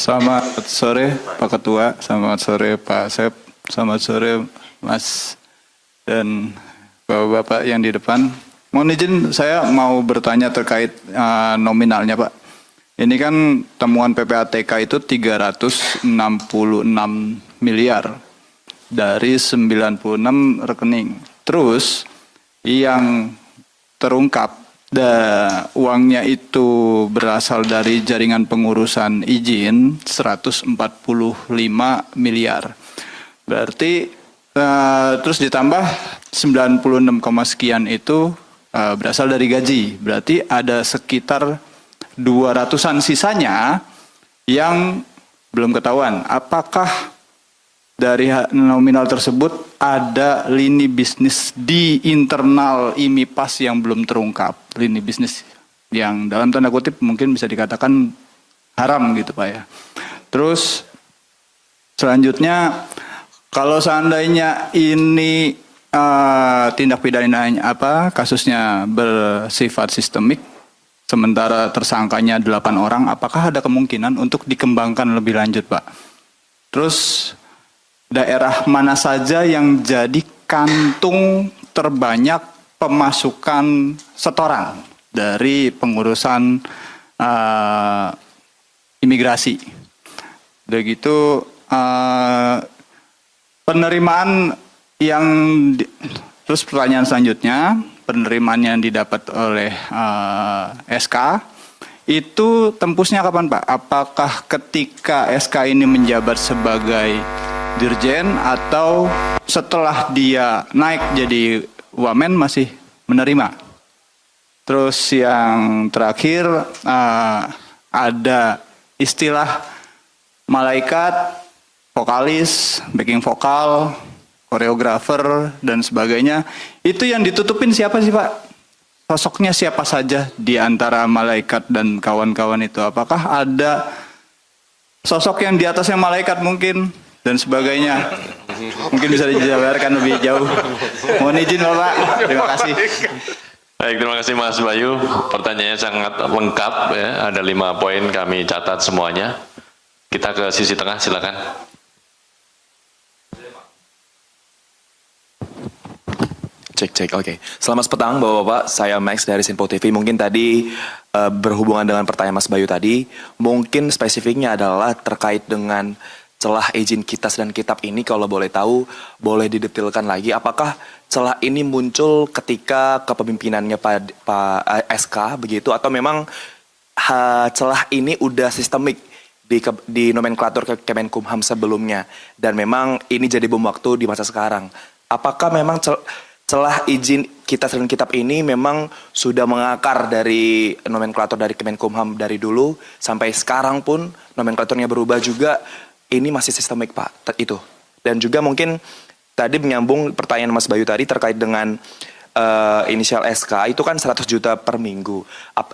Selamat sore Pak Ketua, selamat sore Pak Asep, selamat sore Mas dan Bapak-Bapak yang di depan. Mohon izin saya mau bertanya terkait nominalnya Pak. Ini kan temuan PPATK itu 366 miliar dari 96 rekening. Terus yang terungkap uangnya itu berasal dari jaringan pengurusan izin 145 miliar. Berarti terus ditambah 96, sekian itu berasal dari gaji. Berarti ada sekitar 200-an sisanya yang belum ketahuan. Apakah dari nominal tersebut ada lini bisnis di internal IMIPAS yang belum terungkap? Lini bisnis yang dalam tanda kutip mungkin bisa dikatakan haram gitu Pak ya. Terus selanjutnya kalau seandainya ini tindak pidananya kasusnya bersifat sistemik, sementara tersangkanya 8 orang, apakah ada kemungkinan untuk dikembangkan lebih lanjut Pak? Terus daerah mana saja yang jadi kantung terbanyak pemasukan setoran dari pengurusan imigrasi? Begitu penerimaan yang terus pertanyaan selanjutnya, penerimaan yang didapat oleh SK itu tembusnya kapan Pak? Apakah ketika SK ini menjabat sebagai Dirjen atau setelah dia naik jadi wamen masih menerima? Terus yang terakhir ada istilah malaikat, vokalis, backing vokal, koreografer dan sebagainya. Itu yang ditutupin siapa sih Pak? Sosoknya siapa saja di antara malaikat dan kawan-kawan itu? Apakah ada sosok yang di atasnya malaikat mungkin? Dan sebagainya. Mungkin bisa dijabarkan lebih jauh. Mohon izin Bapak. Terima kasih. Baik, terima kasih Mas Bayu. Pertanyaannya sangat lengkap ya. Ada 5 poin kami catat semuanya. Kita ke sisi tengah, silakan. Cek, oke. Selamat petang Bapak-Bapak, saya Max dari Sinpo TV. Mungkin tadi berhubungan dengan pertanyaan Mas Bayu tadi, mungkin spesifiknya adalah terkait dengan celah izin kitas dan kitab ini, kalau boleh tahu, boleh didetilkan lagi. Apakah celah ini muncul ketika kepemimpinannya Pak SK begitu, atau memang celah ini udah sistemik di nomenklatur Kemenkumham sebelumnya, dan memang ini jadi bom waktu di masa sekarang? Apakah memang celah izin kitas dan kitab ini memang sudah mengakar dari nomenklatur dari Kemenkumham dari dulu sampai sekarang pun nomenklaturnya berubah juga? Ini masih sistemik Pak, itu. Dan juga mungkin tadi menyambung pertanyaan Mas Bayu tadi terkait dengan inisial SK, itu kan 100 juta per minggu.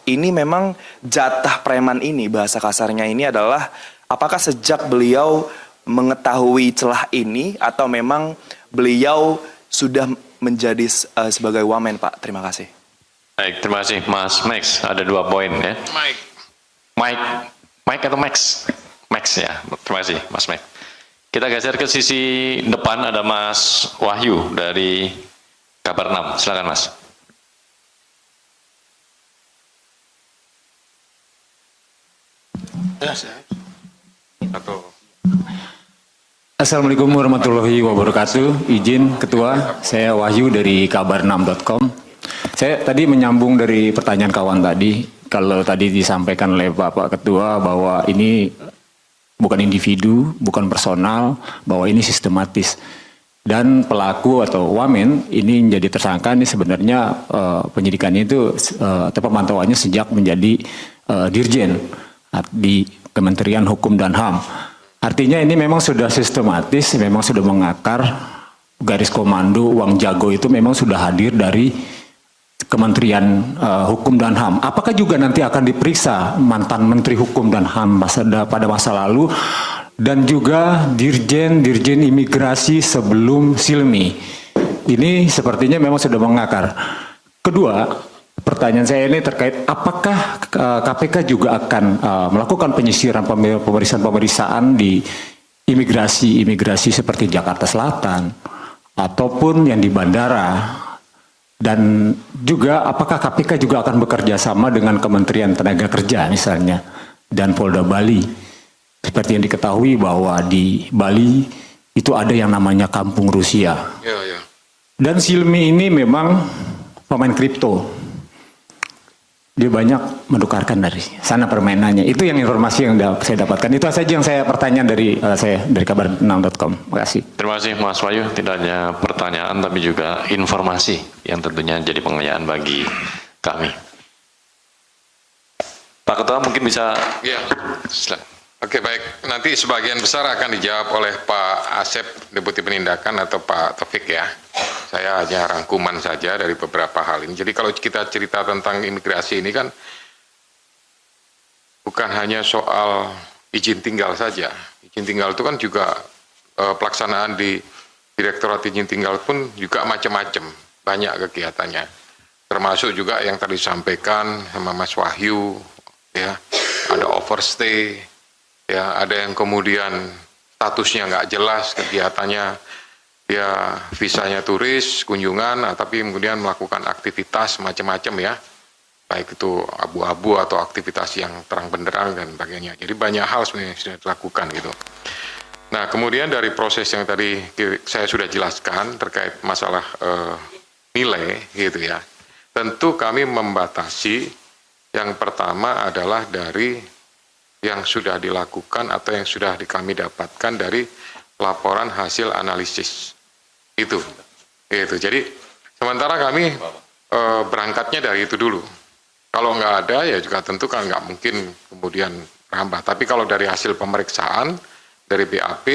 Ini memang jatah preman ini, bahasa kasarnya ini adalah, apakah sejak beliau mengetahui celah ini, atau memang beliau sudah menjadi sebagai wamen Pak? Terima kasih. Baik, terima kasih Mas Max. Ada 2 poin ya. Mike atau Max? Max ya, terima kasih Mas Max. Kita geser ke sisi depan, ada Mas Wahyu dari Kabar 6. Silakan Mas. Assalamualaikum warahmatullahi wabarakatuh. Izin Ketua, saya Wahyu dari kabar6.com. Saya tadi menyambung dari pertanyaan kawan tadi. Kalau tadi disampaikan oleh Bapak Ketua bahwa ini bukan individu, bukan personal, bahwa ini sistematis. Dan pelaku atau wamen ini menjadi tersangka ini sebenarnya penyidikannya itu atau pemantauannya sejak menjadi dirjen di Kementerian Hukum dan HAM. Artinya ini memang sudah sistematis, memang sudah mengakar, garis komando uang jago itu memang sudah hadir dari Kementerian Hukum dan HAM. Apakah juga nanti akan diperiksa mantan Menteri Hukum dan HAM pada masa lalu dan juga dirjen imigrasi sebelum Silmi? Ini sepertinya memang sudah mengakar. Kedua, pertanyaan saya ini terkait apakah KPK juga akan melakukan penyisiran pemeriksaan di imigrasi seperti Jakarta Selatan ataupun yang di bandara, dan juga apakah KPK juga akan bekerja sama dengan Kementerian Tenaga Kerja misalnya dan Polda Bali. Seperti yang diketahui bahwa di Bali itu ada yang namanya Kampung Rusia. Dan Silmi ini memang pemain kripto. Dia banyak menukarkan dari sana permainannya. Itu yang informasi yang saya dapatkan. Itu saja yang saya pertanyaan dari kabar6.com. Terima kasih. Terima kasih Mas Wahyu. Tidak hanya pertanyaan tapi juga informasi yang tentunya jadi pengayaan bagi kami. Pak Ketua mungkin bisa. Ya, silakan. Oke, baik. Nanti sebagian besar akan dijawab oleh Pak Asep, Deputi Penindakan, atau Pak Taufik ya. Saya hanya rangkuman saja dari beberapa hal ini. Jadi kalau kita cerita tentang imigrasi ini kan bukan hanya soal izin tinggal saja. Izin tinggal itu kan juga pelaksanaan di Direktorat Izin Tinggal pun juga macam-macam, banyak kegiatannya. Termasuk juga yang tadi disampaikan sama Mas Wahyu, ya, ada overstay, ya, ada yang kemudian statusnya nggak jelas kegiatannya, ya visanya turis, kunjungan, tapi kemudian melakukan aktivitas macam-macam ya, baik itu abu-abu atau aktivitas yang terang benderang dan sebagainya. Jadi banyak hal sebenarnya yang sudah dilakukan gitu. Nah kemudian dari proses yang tadi saya sudah jelaskan terkait masalah nilai gitu ya, tentu kami membatasi yang pertama adalah dari yang sudah dilakukan atau yang sudah kami dapatkan dari laporan hasil analisis itu. Jadi sementara kami berangkatnya dari itu dulu. Kalau nggak ada ya juga tentu kan nggak mungkin kemudian merambah. Tapi kalau dari hasil pemeriksaan dari BAP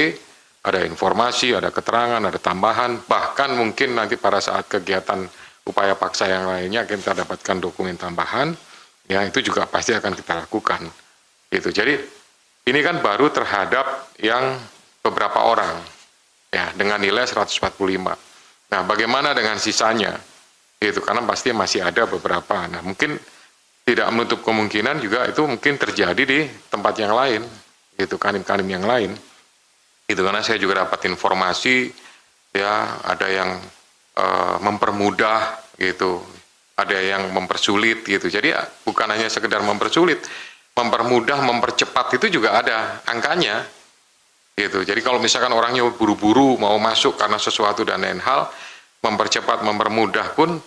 ada informasi, ada keterangan, ada tambahan, bahkan mungkin nanti pada saat kegiatan upaya paksa yang lainnya kita dapatkan dokumen tambahan, ya itu juga pasti akan kita lakukan. Gitu. Jadi ini kan baru terhadap yang beberapa orang ya dengan nilai 145. Nah, bagaimana dengan sisanya? Gitu, karena pasti masih ada beberapa. Nah, mungkin tidak menutup kemungkinan juga itu mungkin terjadi di tempat yang lain, gitu, kanim-kanim yang lain. Gitu, karena saya juga dapat informasi ya ada yang mempermudah gitu, ada yang mempersulit gitu. Jadi ya, bukan hanya sekedar mempersulit, mempermudah, mempercepat itu juga ada angkanya, gitu. Jadi kalau misalkan orangnya buru-buru mau masuk karena sesuatu dan lain hal, mempercepat, mempermudah pun,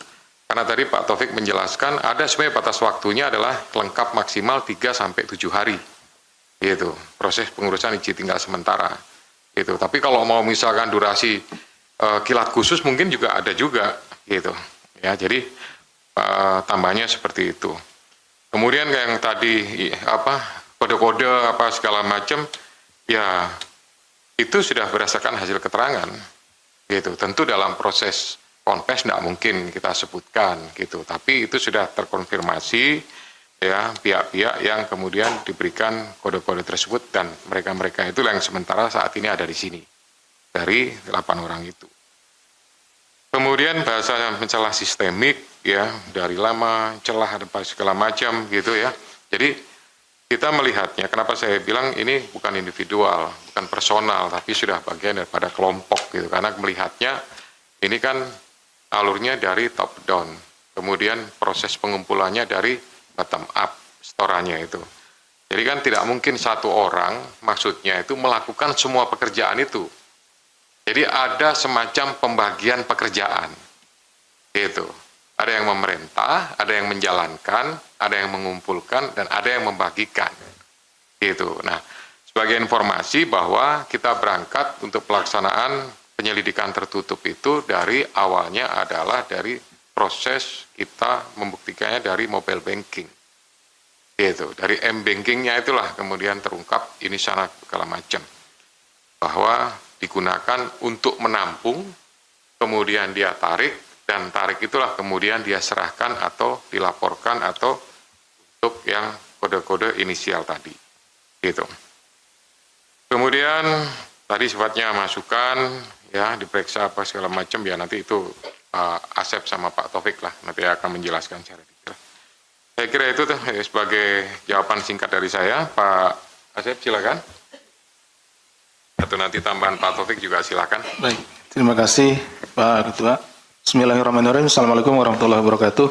karena tadi Pak Taufik menjelaskan ada sebenarnya batas waktunya adalah lengkap maksimal 3-7 hari, gitu. Proses pengurusan izin tinggal sementara, gitu. Tapi kalau mau misalkan durasi kilat khusus mungkin juga ada juga, gitu. Ya, jadi tambahnya seperti itu. Kemudian yang tadi kode-kode apa segala macam, ya itu sudah berdasarkan hasil keterangan, gitu. Tentu dalam proses konfes tidak mungkin kita sebutkan, gitu. Tapi itu sudah terkonfirmasi, ya pihak-pihak yang kemudian diberikan kode-kode tersebut dan mereka-mereka itu yang sementara saat ini ada di sini dari 8 orang itu. Kemudian bahasa mencela sistemik, ya dari lama celah ada segala macam gitu ya. Jadi kita melihatnya, kenapa saya bilang ini bukan individual, bukan personal, tapi sudah bagian daripada kelompok gitu. Karena melihatnya ini kan alurnya dari top down, kemudian proses pengumpulannya dari bottom up, setorannya itu. Jadi kan tidak mungkin satu orang maksudnya itu melakukan semua pekerjaan itu. Jadi ada semacam pembagian pekerjaan, gitu. Ada yang memerintah, ada yang menjalankan, ada yang mengumpulkan, dan ada yang membagikan, gitu. Nah, sebagai informasi bahwa kita berangkat untuk pelaksanaan penyelidikan tertutup itu dari awalnya adalah dari proses kita membuktikannya dari mobile banking, gitu. Dari m-bankingnya itulah kemudian terungkap ini sana segala macam, bahwa digunakan untuk menampung, kemudian dia tarik, dan tarik itulah kemudian dia serahkan atau dilaporkan atau untuk yang kode-kode inisial tadi, gitu. Kemudian tadi sifatnya masukan, ya diperiksa apa segala macam, ya nanti itu Asep sama Pak Taufik lah nanti akan menjelaskan secara detail. Saya saya kira itu tuh sebagai jawaban singkat dari saya. Pak Asep silakan. Atau nanti tambahan Pak Taufik juga silakan. Baik, terima kasih Pak Ketua. Bismillahirrahmanirrahim. Assalamualaikum warahmatullahi wabarakatuh.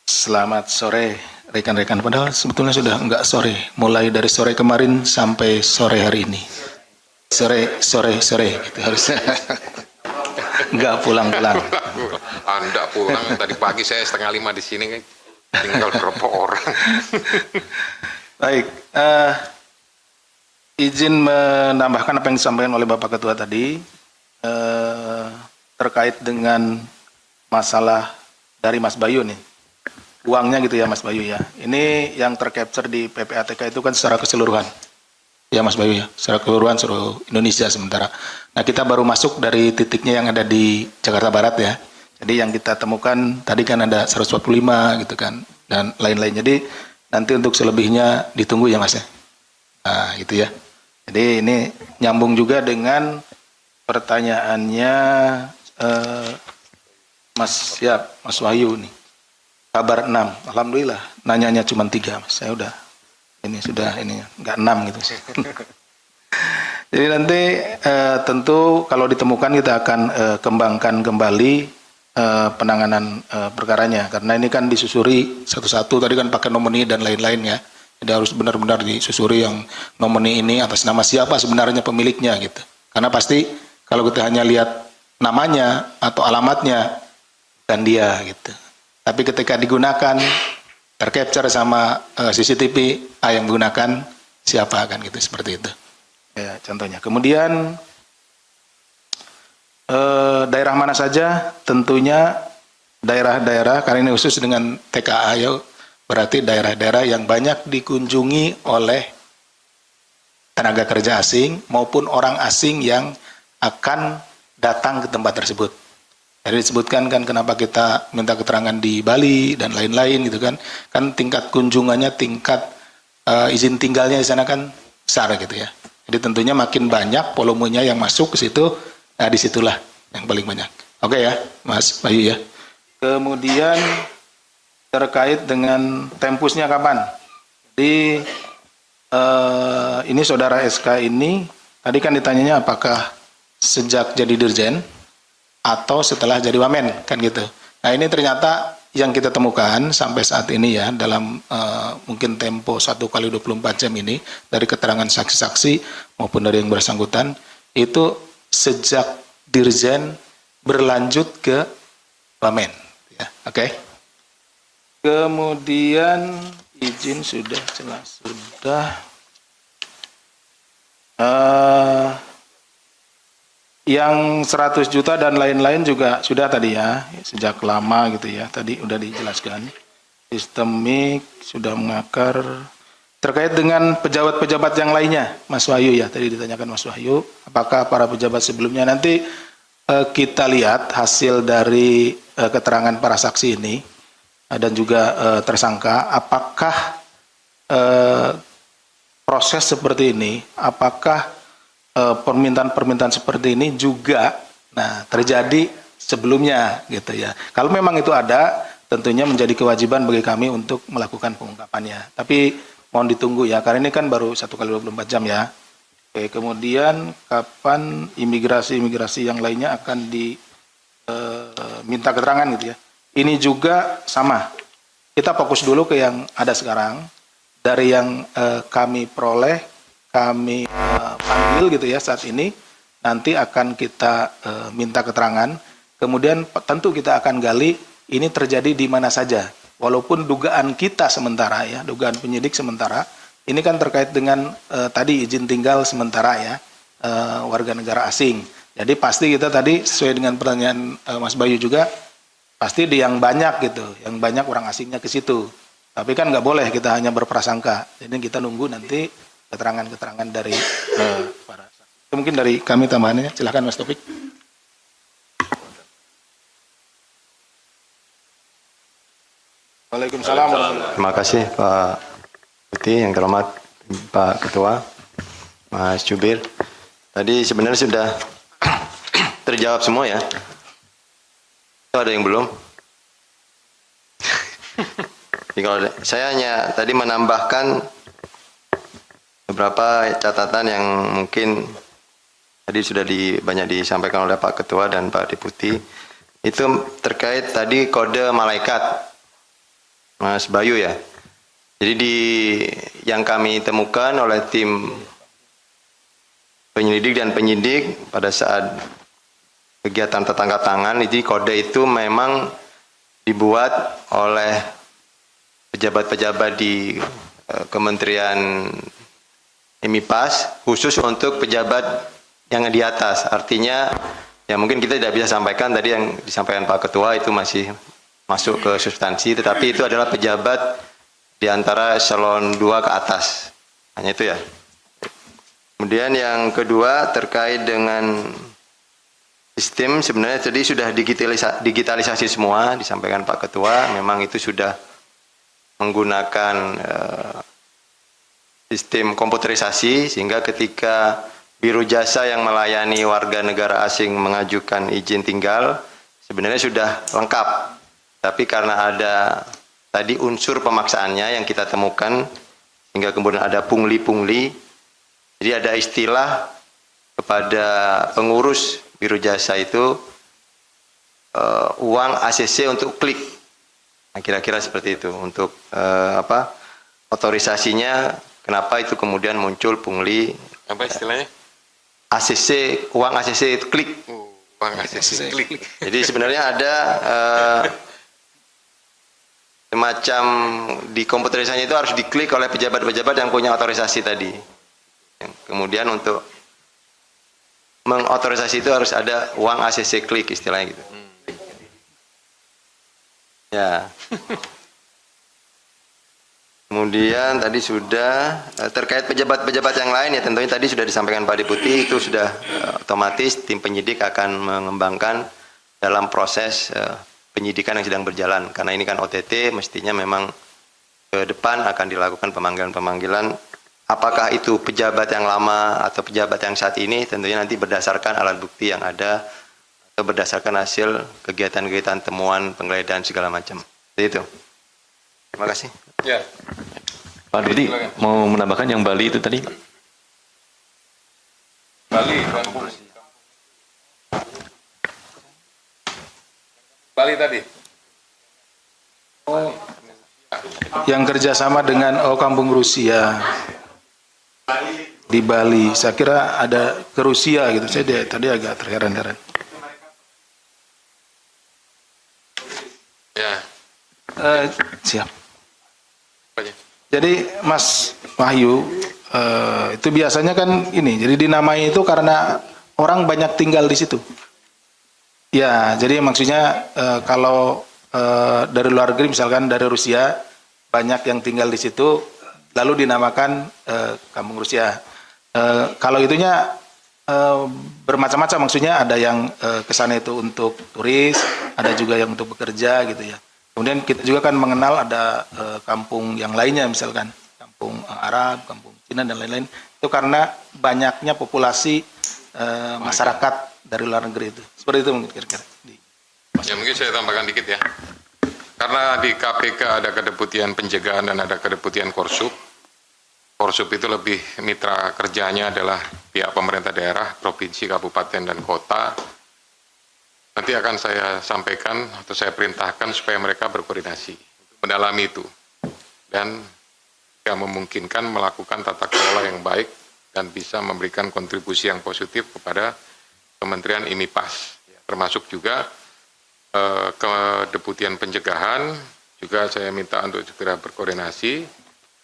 Selamat sore rekan-rekan. Padahal sebetulnya sudah enggak sore. Mulai dari sore kemarin sampai sore hari ini. Sore gitu harusnya. Enggak pulang-pulang. Anda pulang tadi pagi, saya 4:30 di sini, tinggal berapa orang. Baik, izin menambahkan apa yang disampaikan oleh Bapak Ketua tadi terkait dengan masalah dari Mas Bayu nih. Uangnya gitu ya Mas Bayu ya. Ini yang tercapture di PPATK itu kan secara keseluruhan. Ya Mas Bayu ya, secara keseluruhan seluruh Indonesia sementara. Nah kita baru masuk dari titiknya yang ada di Jakarta Barat ya. Jadi yang kita temukan tadi kan ada 145 gitu kan dan lain-lain. Jadi nanti untuk selebihnya ditunggu ya Mas ya. Nah gitu ya. Jadi ini nyambung juga dengan pertanyaannya Mas Wahyu nih. Kabar 6. Alhamdulillah nanyanya cuma 3 Mas. Saya udah enggak 6 gitu. Jadi nanti tentu kalau ditemukan kita akan kembangkan kembali penanganan perkaranya karena ini kan disusuri satu-satu tadi kan pakai nomini dan lain-lain ya. Jadi harus benar-benar disusuri yang nomini ini atas nama siapa sebenarnya pemiliknya gitu. Karena pasti kalau kita hanya lihat namanya atau alamatnya kan dia gitu. Tapi ketika digunakan tercapture sama CCTV yang menggunakan siapa kan gitu seperti itu. Ya, contohnya. Kemudian daerah mana saja? Tentunya daerah-daerah karena ini khusus dengan TKA ya, berarti daerah-daerah yang banyak dikunjungi oleh tenaga kerja asing maupun orang asing yang akan datang ke tempat tersebut. Jadi disebutkan kan kenapa kita minta keterangan di Bali dan lain-lain gitu kan. Kan tingkat kunjungannya, tingkat izin tinggalnya di sana kan besar gitu ya. Jadi tentunya makin banyak volumenya yang masuk ke situ, nah disitulah yang paling banyak. Oke ya, Mas Bayu ya. Kemudian terkait dengan tempusnya kapan? Jadi ini saudara SK ini, tadi kan ditanyanya apakah sejak jadi dirjen atau setelah jadi wamen kan gitu. Nah ini ternyata yang kita temukan sampai saat ini ya dalam mungkin tempo 1 kali 24 jam ini dari keterangan saksi-saksi maupun dari yang bersangkutan itu sejak dirjen berlanjut ke wamen ya. Oke. Kemudian izin sudah jelas sudah yang 100 juta dan lain-lain juga sudah tadi ya, sejak lama gitu ya, tadi udah dijelaskan. Sistemik, sudah mengakar. Terkait dengan pejabat-pejabat yang lainnya, Mas Wahyu ya, tadi ditanyakan Mas Wahyu, apakah para pejabat sebelumnya, nanti kita lihat hasil dari keterangan para saksi ini, dan juga tersangka, apakah proses seperti ini, apakah permintaan-permintaan seperti ini juga terjadi sebelumnya gitu ya. Kalau memang itu ada, tentunya menjadi kewajiban bagi kami untuk melakukan pengungkapannya. Tapi mohon ditunggu ya, karena ini kan baru 1 kali 24 jam ya. Oke, kemudian kapan imigrasi yang lainnya akan diminta keterangan gitu ya. Ini juga sama. Kita fokus dulu ke yang ada sekarang. Dari yang kami peroleh, kami panggil gitu ya saat ini, nanti akan kita minta keterangan, kemudian tentu kita akan gali ini terjadi di mana saja, walaupun dugaan kita sementara ya, dugaan penyidik sementara, ini kan terkait dengan tadi izin tinggal sementara ya, warga negara asing, jadi pasti kita tadi sesuai dengan pertanyaan Mas Bayu juga, pasti di yang banyak gitu, yang banyak orang asingnya ke situ, tapi kan nggak boleh kita hanya berprasangka, jadi kita nunggu nanti keterangan-keterangan dari para saksi. Itu mungkin dari kami tambahannya. Silakan Mas Taufik. Waalaikumsalam. Terima kasih Pak Putih, yang terhormat Pak Ketua, Mas Jubir. Tadi sebenarnya sudah terjawab semua ya. Itu ada yang belum? Jadi kalau saya hanya tadi menambahkan beberapa catatan yang mungkin tadi sudah banyak disampaikan oleh Pak Ketua dan Pak Deputi. Itu terkait tadi kode malaikat, Mas Bayu ya. Jadi yang kami temukan oleh tim penyelidik dan penyidik pada saat kegiatan tertangkap tangan, jadi kode itu memang dibuat oleh pejabat-pejabat di Kementerian MIPAS khusus untuk pejabat yang di atas. Artinya ya mungkin kita tidak bisa sampaikan tadi yang disampaikan Pak Ketua itu masih masuk ke substansi, tetapi itu adalah pejabat di antara eselon 2 ke atas. Hanya itu ya. Kemudian yang kedua terkait dengan sistem, sebenarnya tadi sudah digitalisasi semua, disampaikan Pak Ketua, memang itu sudah menggunakan sistem komputerisasi sehingga ketika Biro Jasa yang melayani warga negara asing mengajukan izin tinggal sebenarnya sudah lengkap. Tapi karena ada tadi unsur pemaksaannya yang kita temukan sehingga kemudian ada pungli-pungli. Jadi ada istilah kepada pengurus Biro Jasa itu uang ACC untuk klik. Nah, kira-kira seperti itu untuk otorisasinya. Kenapa itu kemudian muncul pungli? Apa istilahnya? ACC, uang ACC itu klik. Uang ACC klik. Jadi sebenarnya ada semacam di komputerisasinya itu harus diklik oleh pejabat-pejabat yang punya otorisasi tadi. Kemudian untuk mengotorisasi itu harus ada uang ACC klik istilahnya gitu. Ya. Kemudian tadi sudah terkait pejabat-pejabat yang lain ya tentunya tadi sudah disampaikan Pak Deputi, itu sudah otomatis tim penyidik akan mengembangkan dalam proses penyidikan yang sedang berjalan. Karena ini kan OTT, mestinya memang ke depan akan dilakukan pemanggilan-pemanggilan. Apakah itu pejabat yang lama atau pejabat yang saat ini, tentunya nanti berdasarkan alat bukti yang ada atau berdasarkan hasil kegiatan-kegiatan temuan, penggeledahan segala macam. Jadi itu. Terima kasih. Ya. Pak Deputi mau menambahkan yang Bali itu tadi? Bali tadi. Yang kerjasama dengan Kampung Rusia di Bali. Saya kira ada ke Rusia gitu. Saya tadi agak terheran-heran. Ya. Siap. Apa aja? Jadi Mas Wahyu itu biasanya kan ini. Jadi dinamai itu karena orang banyak tinggal di situ. Ya, jadi maksudnya kalau dari luar negeri misalkan dari Rusia banyak yang tinggal di situ, lalu dinamakan Kampung Rusia. Kalau itunya bermacam-macam, maksudnya ada yang ke sana itu untuk turis, ada juga yang untuk bekerja gitu ya. Kemudian kita juga kan mengenal ada kampung yang lainnya, misalkan kampung Arab, kampung Cina dan lain-lain. Itu karena banyaknya populasi masyarakat dari luar negeri itu. Seperti itu mungkin kira-kira. Ya mungkin saya tambahkan dikit ya. Karena di KPK ada kedeputian pencegahan dan ada kedeputian Korsup. Korsup itu lebih mitra kerjanya adalah pihak pemerintah daerah, provinsi, kabupaten, dan kota. Nanti akan saya sampaikan atau saya perintahkan supaya mereka berkoordinasi untuk mendalami itu. Dan jika memungkinkan melakukan tata kelola yang baik dan bisa memberikan kontribusi yang positif kepada Kementerian IMIPAS. Termasuk juga kedeputian pencegahan, juga saya minta untuk segera berkoordinasi.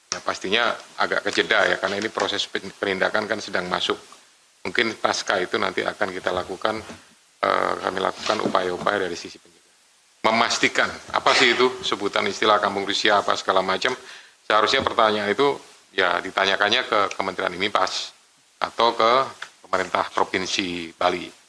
Ya, pastinya agak kejeda ya, karena ini proses penindakan kan sedang masuk. Mungkin pasca itu nanti akan kita lakukan, kami lakukan upaya-upaya dari sisi pencegahan. Memastikan, apa sih itu sebutan istilah Kampung Rusia, apa segala macam. Seharusnya pertanyaan itu ya ditanyakannya ke Kementerian IMIPAS atau ke pemerintah Provinsi Bali.